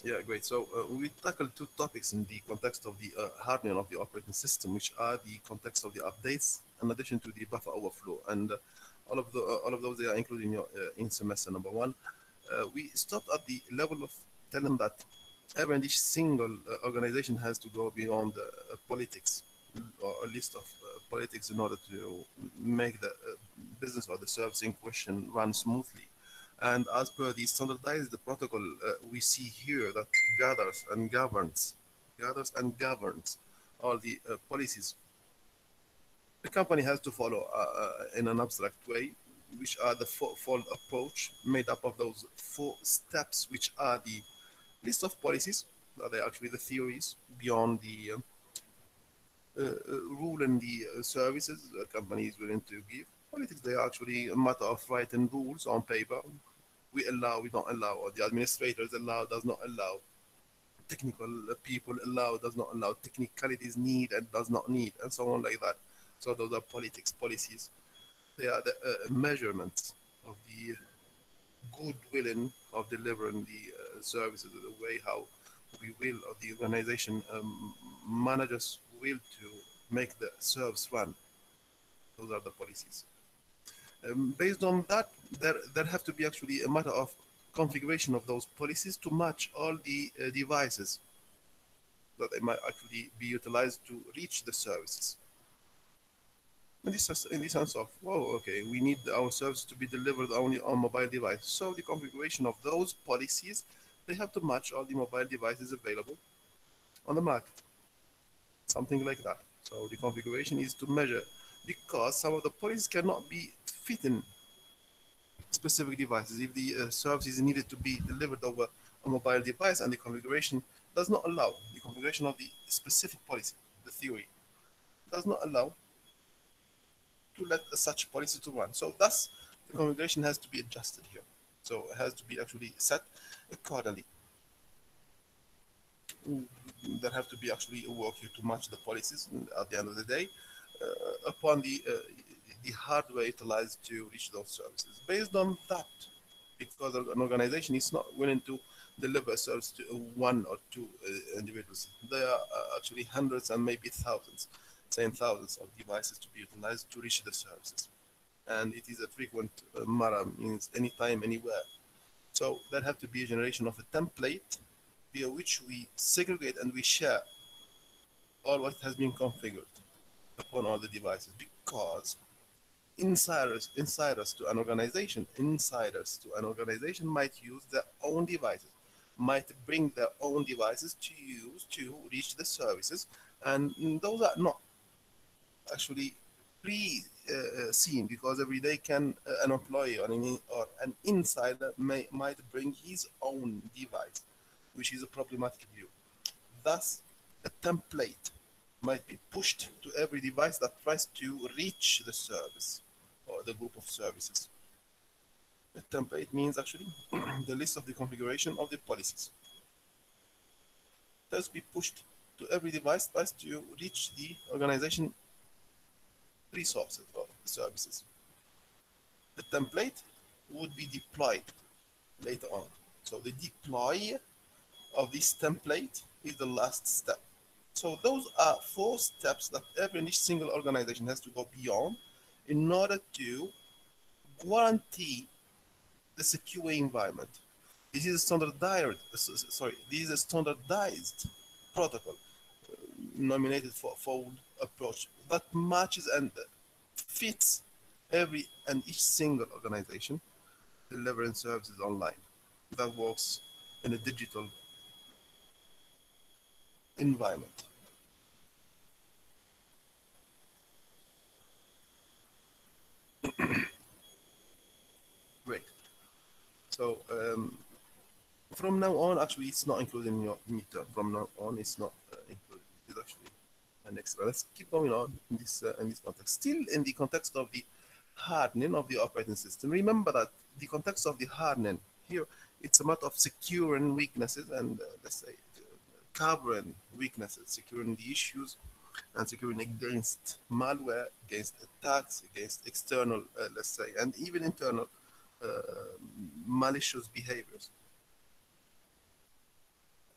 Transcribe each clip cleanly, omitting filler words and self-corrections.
Yeah, great. So we tackled two topics in the context of the hardening of the operating system, which are the context of the updates, in addition to the buffer overflow, and all of those they are included in your in semester number one. We stopped at the level of telling that every and each single organization has to go beyond politics, or a list of politics in order to make the business or the service in question run smoothly. And as per the standardized protocol we see here that gathers and governs all the policies the company has to follow in an abstract way, which are the fold approach made up of those four steps, which are the list of policies, that are actually the theories beyond the rule and the services the company is willing to give. Politics, they are actually a matter of writing rules on paper. We allow, we don't allow, or the administrators allow, does not allow. Technical people allow, does not allow. Technicalities need and does not need, and so on like that. So those are politics, policies. They are the measurements of the good willing of delivering the services, the way how we will, or the organization managers will to make the service run. Those are the policies. Based on that, there have to be actually a matter of configuration of those policies to match all the devices that they might actually be utilized to reach the services. In this sense of, well, okay, we need our service to be delivered only on mobile device. So the configuration of those policies, they have to match all the mobile devices available on the market, something like that. So the configuration is to measure, because some of the policies cannot be fitting specific devices. If the service is needed to be delivered over a mobile device and the configuration does not allow, the configuration of the specific policy, the theory, does not allow to let such policy to run. So thus, the configuration has to be adjusted here. So it has to be actually set accordingly. There have to be actually a work here to match the policies at the end of the day upon the hardware utilized to reach those services. Based on that, because an organization is not willing to deliver a service to one or two individuals, there are actually hundreds and maybe thousands, saying thousands of devices to be utilized to reach the services. And it is a frequent matter, means anytime, anywhere. So there have to be a generation of a template via which we segregate and we share all what has been configured upon all the devices, because insiders to an organization might use their own devices, might bring their own devices to use to reach the services, and those are not actually pre-seen, because every day can an employee or an insider might bring his own device, which is a problematic view. Thus, a template might be pushed to every device that tries to reach the service or the group of services. A template means actually the list of the configuration of the policies. It has to be pushed to every device that tries to reach the organization resources or services. The template would be deployed later on. So the deploy of this template is the last step. So those are four steps that every single organization has to go beyond in order to guarantee the secure environment. This is a standardized protocol nominated for fold approach that matches and fits every and each single organization delivering services online that works in a digital environment. Great. So from now on, actually, it's not included in your midterm. From now on, it's not included. It's actually an extra. Let's keep going on in this context. Still in the context of the hardening of the operating system. Remember that the context of the hardening here, it's a matter of securing weaknesses and let's say covering weaknesses, securing the issues and securing against malware, against attacks, against external, let's say, and even internal uh, malicious behaviors.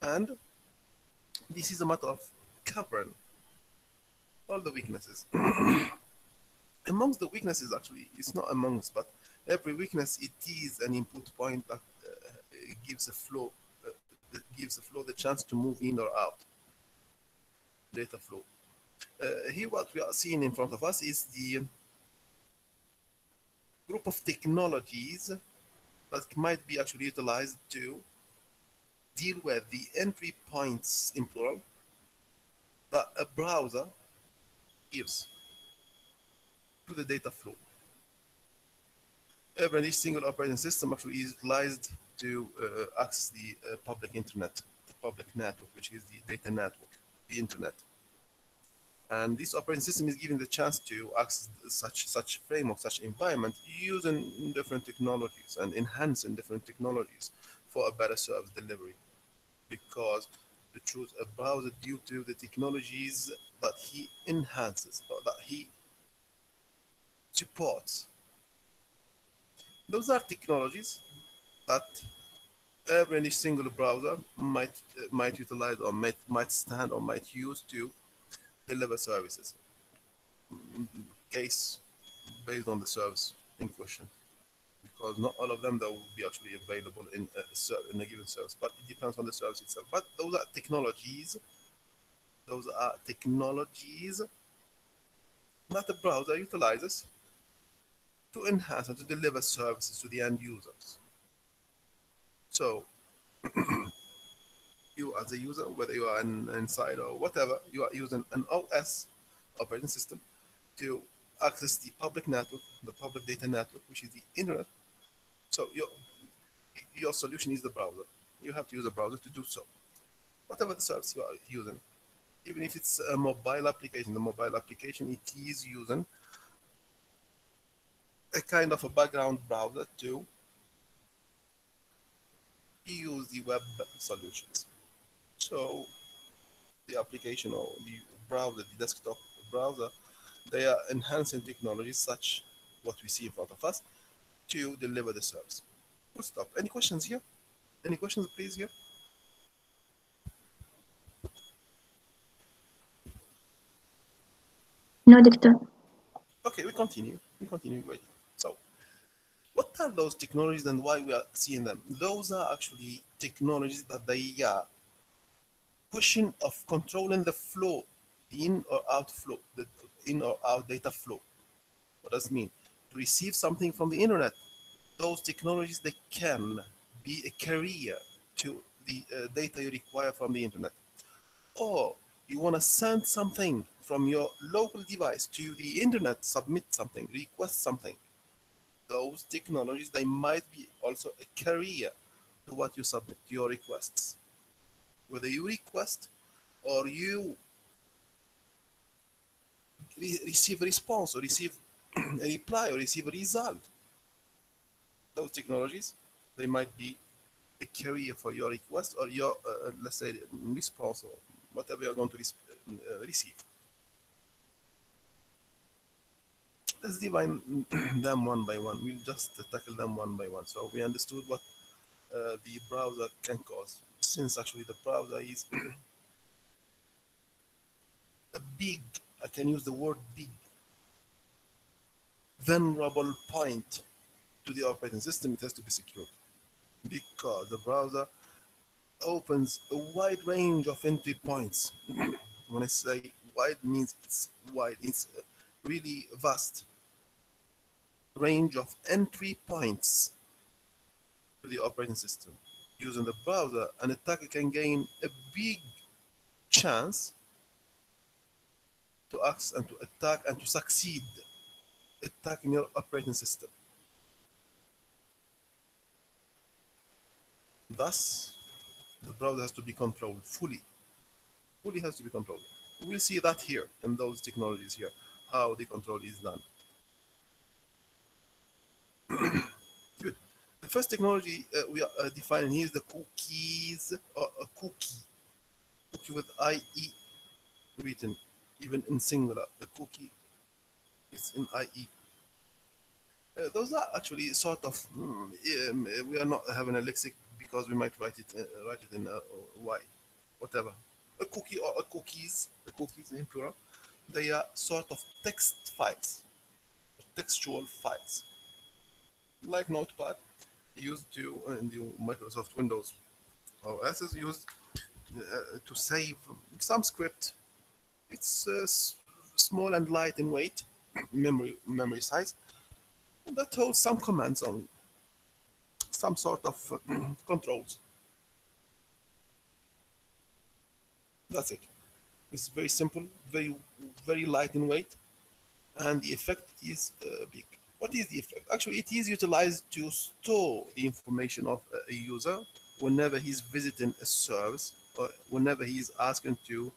And this is a matter of covering all the weaknesses. Amongst the weaknesses, actually, it's not amongst, but every weakness, it is an input point that gives a flow, the chance to move in or out. Data flow. Here, what we are seeing in front of us is the group of technologies that might be actually utilized to deal with the entry points in plural that a browser gives to the data flow. Every single operating system actually is utilized to access the public internet, the public network, which is the data network, the internet. And this operating system is given the chance to access such framework, such environment, using different technologies and enhancing different technologies for a better service delivery. Because the truth, a browser, due to the technologies that he enhances or that he supports, those are technologies that every single browser might utilize or might stand or might use to deliver services. Case based on the service in question, because not all of them that will be actually available in a given service, but it depends on the service itself. But those are technologies. Those are technologies that the browser utilizes to enhance and to deliver services to the end users. So you as a user, whether you are inside or whatever, you are using an OS operating system to access the public network, the public data network, which is the internet. So your solution is the browser. You have to use a browser to do so. Whatever the service you are using, even if it's a mobile application, the mobile application, it is using a kind of a background browser to use the web solutions. So the application or the browser, the desktop browser, they are enhancing technologies such what we see in front of us to deliver the service. Full stop. Any questions here? Any questions, please, here? No, doctor. Okay, we continue. Great. So, what are those technologies and why we are seeing them? Those are actually technologies that they are pushing of controlling the flow, the in or out flow, the in or out data flow. What does it mean? To receive something from the internet, those technologies, they can be a carrier to the data you require from the internet. Or you want to send something from your local device to the internet, submit something, request something. Those technologies, they might be also a carrier to what you submit, your requests. Whether you request or you receive a response or receive a reply or receive a result, those technologies, they might be a carrier for your request or your, let's say, response or whatever you're going to receive. Let's divide them one by one. We'll just tackle them one by one. So we understood what the browser can cause. Since actually the browser is a big, I can use the word big, vulnerable point to the operating system, it has to be secured. Because the browser opens a wide range of entry points. When I say wide, means it's wide, it's a really vast range of entry points to the operating system. Using the browser, an attacker can gain a big chance to access and to attack and to succeed attacking your operating system. Thus, the browser has to be controlled fully. Fully has to be controlled. We'll see that here in those technologies here, how the control is done. Good. The first technology we are defining here is the cookies, or a cookie with IE written, even in singular. The cookie is in IE. Those are actually sort of, we are not having a lexic because we might write it in Y, whatever. A cookie or a cookies, the cookies in plural, they are sort of text files, textual files, like Notepad used to in the Microsoft Windows OS is used to save some script. It's small and light in weight, memory size, that holds some commands on some sort of controls. That's it. It's very simple, very light in weight, and the effect is big. What is the effect? Actually, it is utilized to store the information of a user whenever he's visiting a service or whenever he's asking to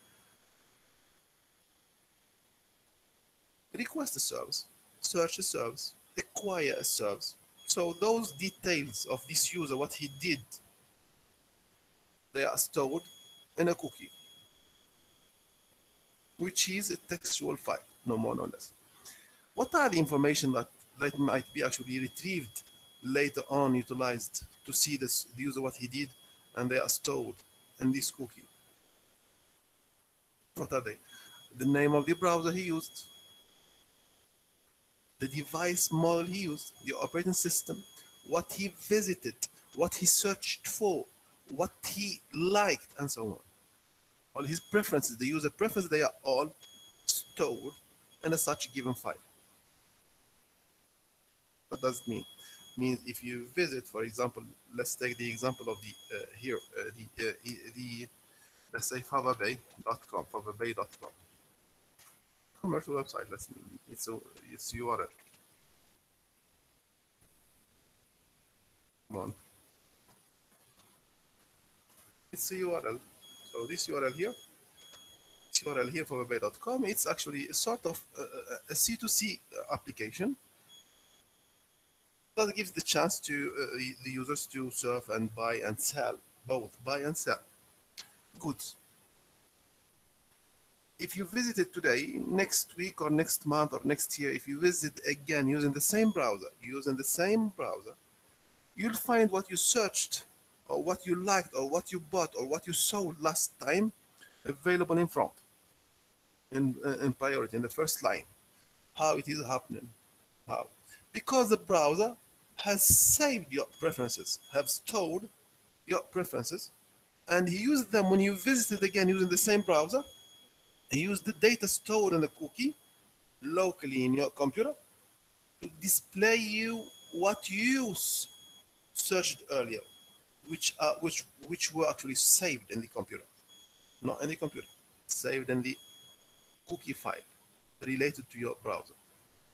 request a service, search a service, acquire a service. So those details of this user, what he did, they are stored in a cookie, which is a textual file, no more, no less. What are the information that might be actually retrieved later on, utilized to see the user what he did, and they are stored in this cookie? What are they? The name of the browser he used, the device model he used, the operating system, what he visited, what he searched for, what he liked, and so on. All his preferences, the user preferences, they are all stored in a such given file. What does it mean? It means if you visit, for example, let's take the example of the let's say favabay.com, favabay.com. Commercial website. It's URL. Come on. It's a URL. So this URL here, favabay.com, it's actually a sort of a C2C application that gives the chance to the users to surf and buy and sell, both buy and sell goods. If you visit it today, next week or next month or next year, if you visit again using the same browser, you'll find what you searched or what you liked or what you bought or what you sold last time available in front, in priority, in the first line. How it is happening? How? Because the browser has saved your preferences, have stored your preferences, and he used them when you visited again using the same browser. He used the data stored in the cookie locally in your computer to display you what you searched earlier, which were actually saved in the computer, not in the computer, saved in the cookie file related to your browser.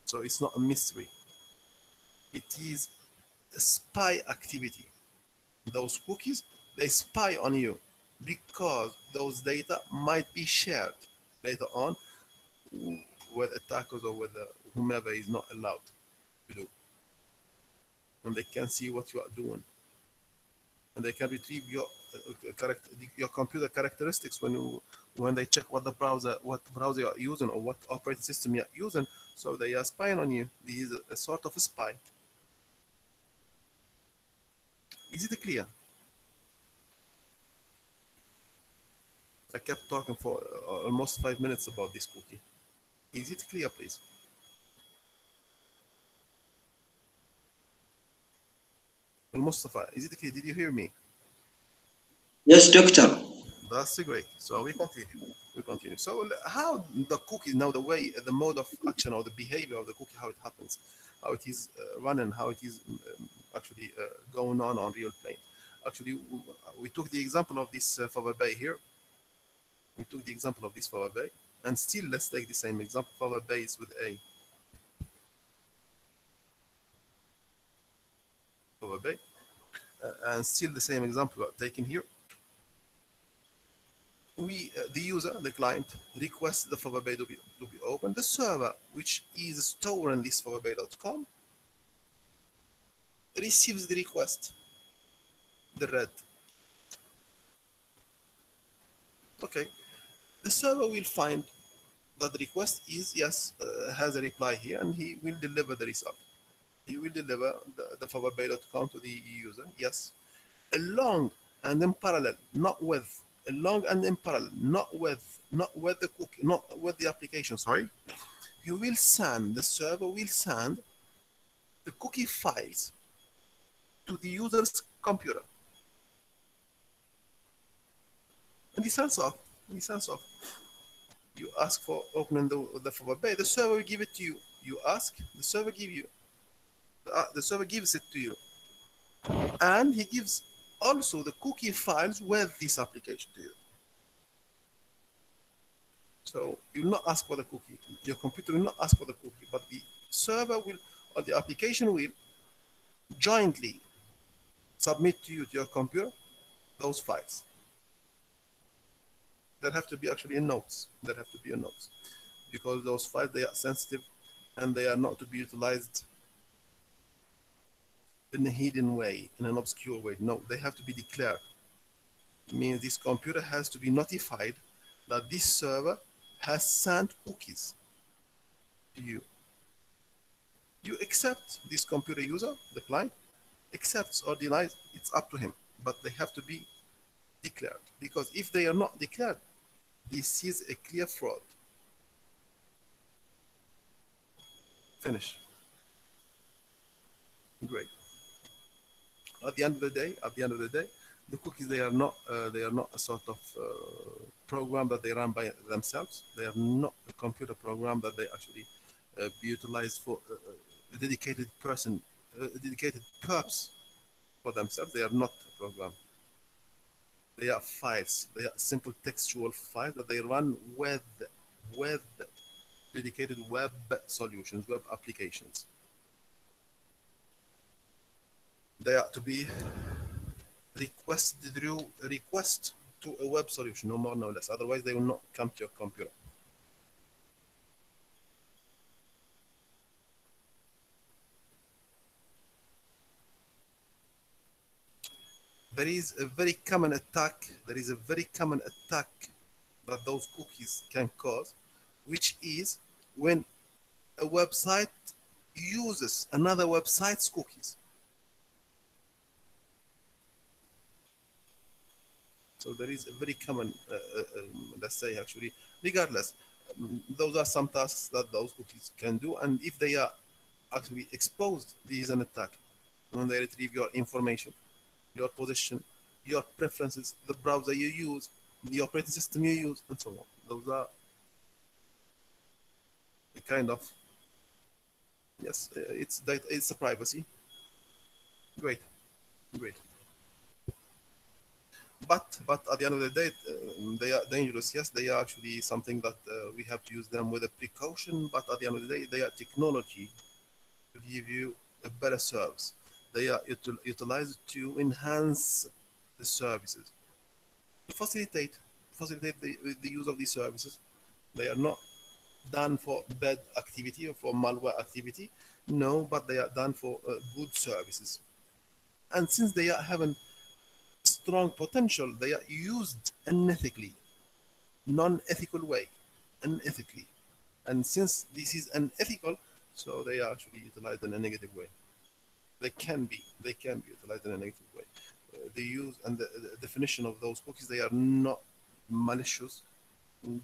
So it's not a mystery. It is a spy activity. Those cookies, they spy on you because those data might be shared later on with attackers or with whomever is not allowed to do. And they can see what you are doing. And they can retrieve your computer characteristics when they check what browser you are using or what operating system you are using. So they are spying on you. This is a sort of a spy. Is it clear? I kept talking for almost 5 minutes about this cookie. Is it clear, please? Mustafa, is it clear? Did you hear me? Yes, doctor. That's great. So we continue. So how the cookie, now the way, the mode of action or the behavior of the cookie, how it happens, how it is running, how it is actually going on real plane. Actually, we took the example of this Favabay here. We took the example of this Favabay, and still let's take the same example. Favabay is with A. Favabay, and still the same example taken here. The user, the client, requests the Favabay to be open. The server, which is stored in this favabay.com, receives the request, the red. Okay, the server will find that the request is yes, has a reply here, and he will deliver the result. He will deliver the favabay.com to the user. Yes, along and in parallel, not with, along and in parallel, not with the cookie, not with the application, sorry. You will send, the server will send the cookie files to the user's computer. In the sense of, you ask for opening the forward bay, the server will give it to you. You ask, the server give you, the server gives it to you, and he gives also the cookie files with this application to you. So you will not ask for the cookie. Your computer will not ask for the cookie, but the server will, or the application will jointly submit to you, to your computer, those files. That have to be actually in notes. That have to be in notes, because those files, they are sensitive, and they are not to be utilized in a hidden way, in an obscure way. No, they have to be declared. It means this computer has to be notified that this server has sent cookies to you. You accept, this computer user, the client, accepts or denies, it's up to him. But they have to be declared, because if they are not declared, this is a clear fraud. Finish. Great. At the end of the day, the cookies, they are not a sort of program that they run by themselves. They are not a computer program that they actually be utilized for a dedicated person, a dedicated purpose for themselves. They are not a program. They are files. They are simple textual files that they run with dedicated web solutions, web applications. They are to be requested through request to a web solution, no more, no less. Otherwise, they will not come to your computer. There is a very common attack. There is a very common attack that those cookies can cause, which is when a website uses another website's cookies. So there is a very common, let's say, actually, regardless, those are some tasks that those cookies can do, and if they are actually exposed, this is an attack. When they retrieve your information, your position, your preferences, the browser you use, the operating system you use, and so on. Those are a kind of, yes, it's a privacy. Great, great. But at the end of the day, they are dangerous. Yes, they are actually something that we have to use them with a precaution. But at the end of the day, they are technology to give you a better service. They are utilized to enhance the services, to facilitate the use of these services. They are not done for bad activity or for malware activity. No, but they are done for good services. And since they are having strong potential, they are used unethically, non-ethical way, unethically. And since this is unethical, so they are actually utilized in a negative way. They can be utilized in a negative way. The use and the definition of those cookies, they are not malicious,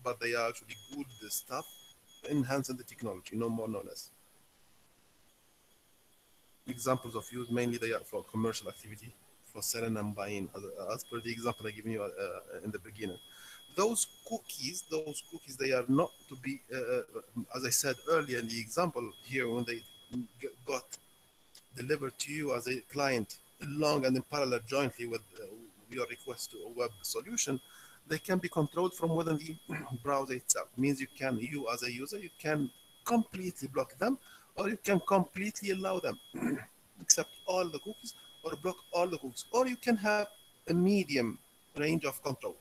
but they are actually good stuff, enhancing the technology, no more, no less. Examples of use, mainly they are for commercial activity, for selling and buying, as per the example I given you in the beginning. Those cookies, they are not to be, as I said earlier in the example here, when they got delivered to you as a client, along and in parallel jointly with your request to a web solution, they can be controlled from within the browser itself. It means you as a user, you can completely block them, or you can completely allow them, accept all the cookies, or block all the cookies, or you can have a medium range of control.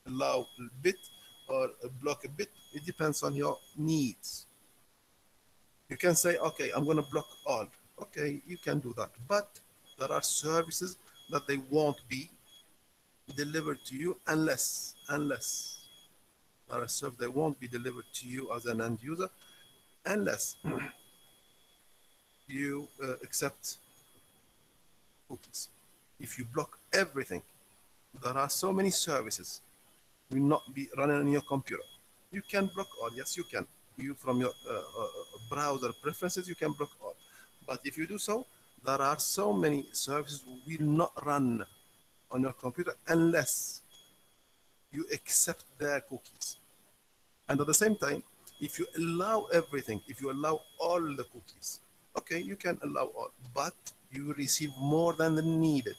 Allow a bit or block a bit. It depends on your needs. You can say, okay, I'm going to block all. Okay, you can do that. But there are services that they won't be delivered to you unless there are services they won't be delivered to you as an end user unless you accept cookies. If you block everything, there are so many services will not be running on your computer. You can block all. Yes, you can. You from your browser preferences, you can block all. But if you do so, there are so many services will not run on your computer unless you accept their cookies. And at the same time, if you allow everything, if you allow all the cookies, okay, you can allow all, but you receive more than needed.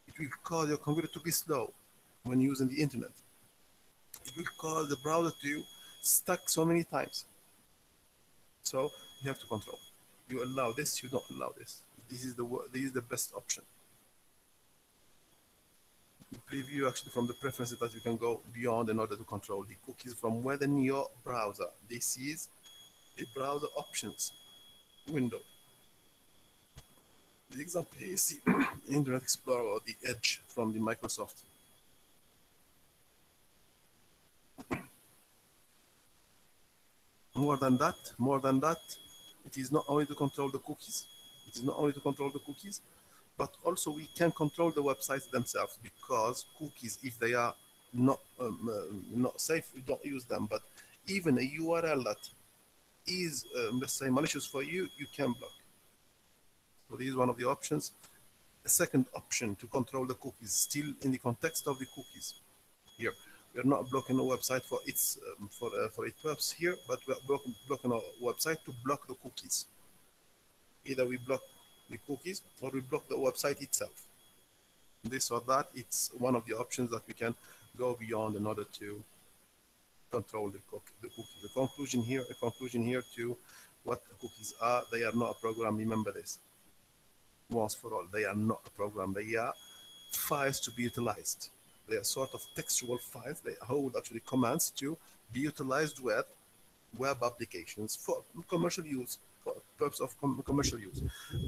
It will cause your computer to be slow when using the internet. It will cause the browser to stuck so many times. So you have to control. You allow this, you don't allow this. This is the best option. Preview actually from the preferences that you can go beyond in order to control the cookies from within your browser. This is the browser options window. The example here is the Internet Explorer or the Edge from the Microsoft. More than that, it is not only to control the cookies. It is not only to control the cookies, but also we can control the websites themselves, because cookies, if they are not safe, we don't use them. But even a URL that is, let's say, malicious for you, you can block. So this is one of the options. A second option to control the cookies, still in the context of the cookies. Here, we are not blocking a website for its purpose here, but we are blocking a website to block the cookies. Either we block the cookies or we block the website itself. This or that, it's one of the options that we can go beyond in order to control the cookie. The conclusion here to what the cookies are: they are not a program. Remember this once for all. They are not a program. They are files to be utilized. They are sort of textual files. They hold actually commands to be utilized with web applications for commercial use, for purpose of commercial use.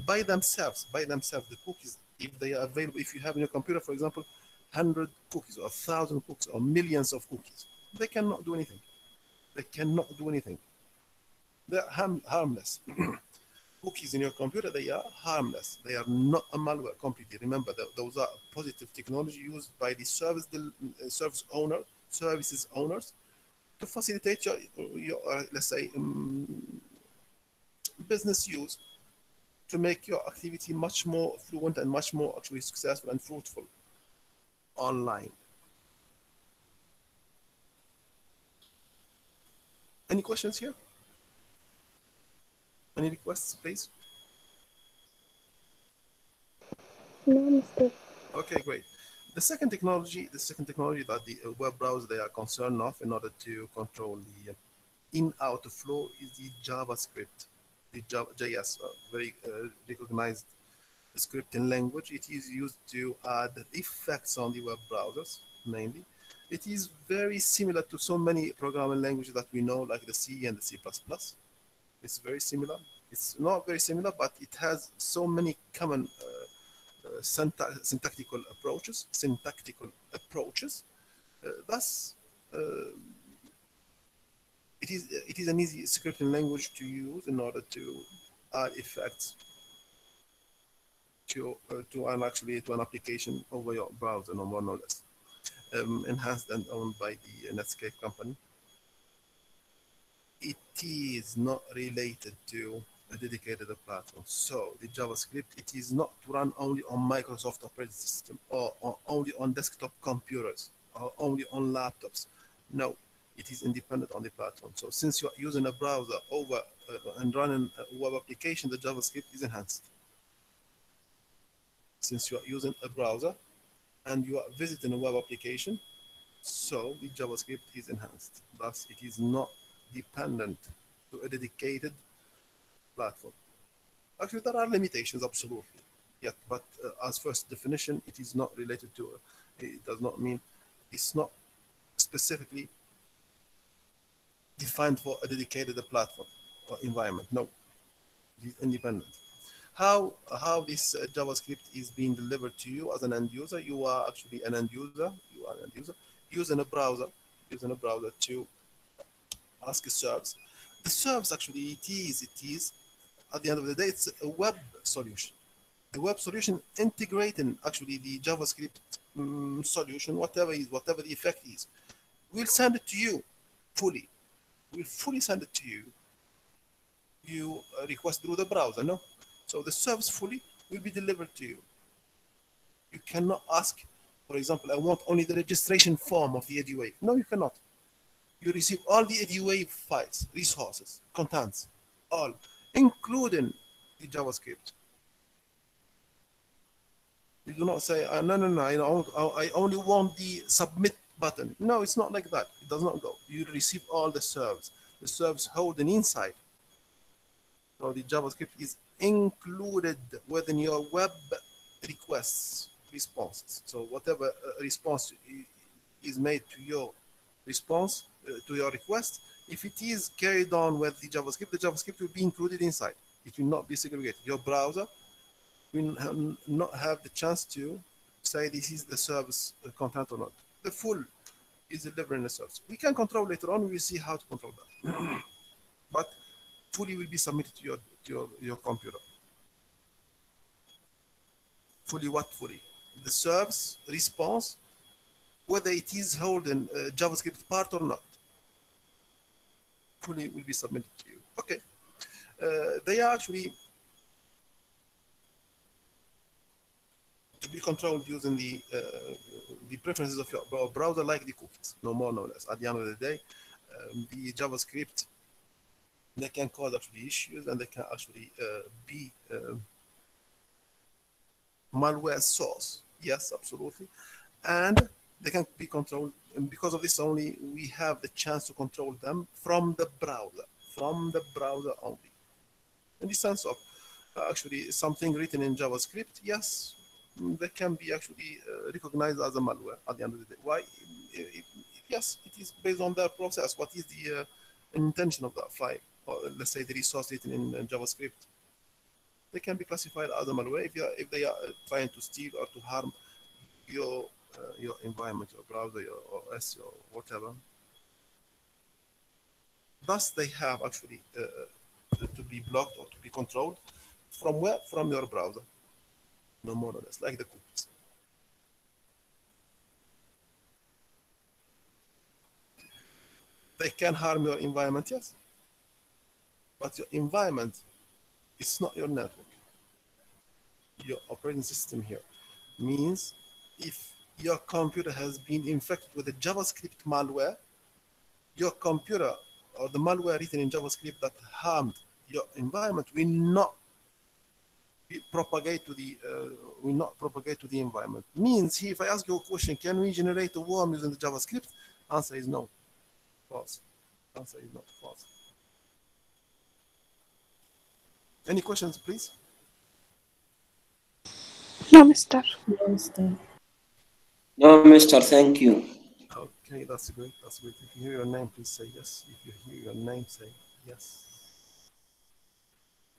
By themselves, the cookies, if they are available, if you have in your computer, for example, 100 cookies or 1,000 cookies or millions of cookies, they cannot do anything. They cannot do anything. They're harmless. Cookies in your computer, they are harmless. They are not a malware completely. Remember, those are positive technology used by the services owners to facilitate your let's say, business use, to make your activity much more fluent and much more actually successful and fruitful online. Any questions here? Any requests, please? No, Mr. Okay, great. The second technology that the web browser they are concerned of in order to control the in-out flow is the JavaScript, the JS, very recognized scripting language. It is used to add effects on the web browsers, mainly. It is very similar to so many programming languages that we know, like the C and the C++. It's very similar. It's not very similar, but it has so many common syntactical approaches. Thus, it is an easy scripting language to use in order to add effects to an application over your browser, no more, no less. Enhanced and owned by the Netscape company. It is not related to a dedicated platform. So the JavaScript, it is not to run only on Microsoft operating system or only on desktop computers or only on laptops. No, it is independent on the platform. So since you are using a browser over and running a web application, the JavaScript is enhanced. Since you are using a browser and you are visiting a web application, so the JavaScript is enhanced. Thus, it is not dependent to a dedicated platform. Actually, there are limitations, absolutely. Yeah, but as first definition, it is not related to, it does not mean, it's not specifically defined for a dedicated platform or environment. No, it is independent. How this JavaScript is being delivered to you as an end user? You are actually an end user. You are an end user using a browser to ask a service. The service actually it is at the end of the day, it's a web solution. the web solution integrating actually the JavaScript solution, whatever the effect is, we'll send it to you fully. We'll fully send it to you. You request through the browser, no? So the service fully will be delivered to you. You cannot ask, for example, I want only the registration form of the EduWave. No, you cannot. You receive all the EduWave files, resources, contents, all, including the JavaScript. You do not say, no, I only want the submit button. No, it's not like that. It does not go. You receive all the serves. The serves holding inside. So the JavaScript is included within your web requests, responses. So whatever response is made to your response, to your request, if it is carried on with the JavaScript will be included inside. It will not be segregated. Your browser will not have the chance to say this is the service content or not. The full is delivering the service. We can control later on. We will see how to control that. But fully will be submitted to your computer. Fully what fully? The service response, whether it is holding JavaScript part or not, fully will be submitted to you. Okay. They are actually to be controlled using the preferences of your browser, like the cookies, no more, no less. At the end of the day, the JavaScript, they can cause actually issues, and they can actually be malware source. Yes, absolutely. And they can be controlled, and because of this only, we have the chance to control them from the browser only. In the sense of actually something written in JavaScript, yes, they can be actually recognized as a malware at the end of the day. Why? Yes, it is based on their process. What is the intention of that file? Or let's say the resource written in JavaScript. They can be classified as a malware if they are trying to steal or to harm your environment, your browser, your OS, or whatever. Thus, they have actually to be blocked or to be controlled from where? From your browser. No more or less, like the cookies. They can harm your environment, yes. But your environment is not your network. Your operating system here means if your computer has been infected with a JavaScript malware, your computer or the malware written in JavaScript that harmed your environment will not propagate to the environment. Means if I ask you a question, can we generate a worm using the JavaScript? Answer is no. False. Answer is not false. Any questions, please? No, mister. No, mister, thank you. Okay, that's great. That's great. If you hear your name, please say yes. If you hear your name, say yes.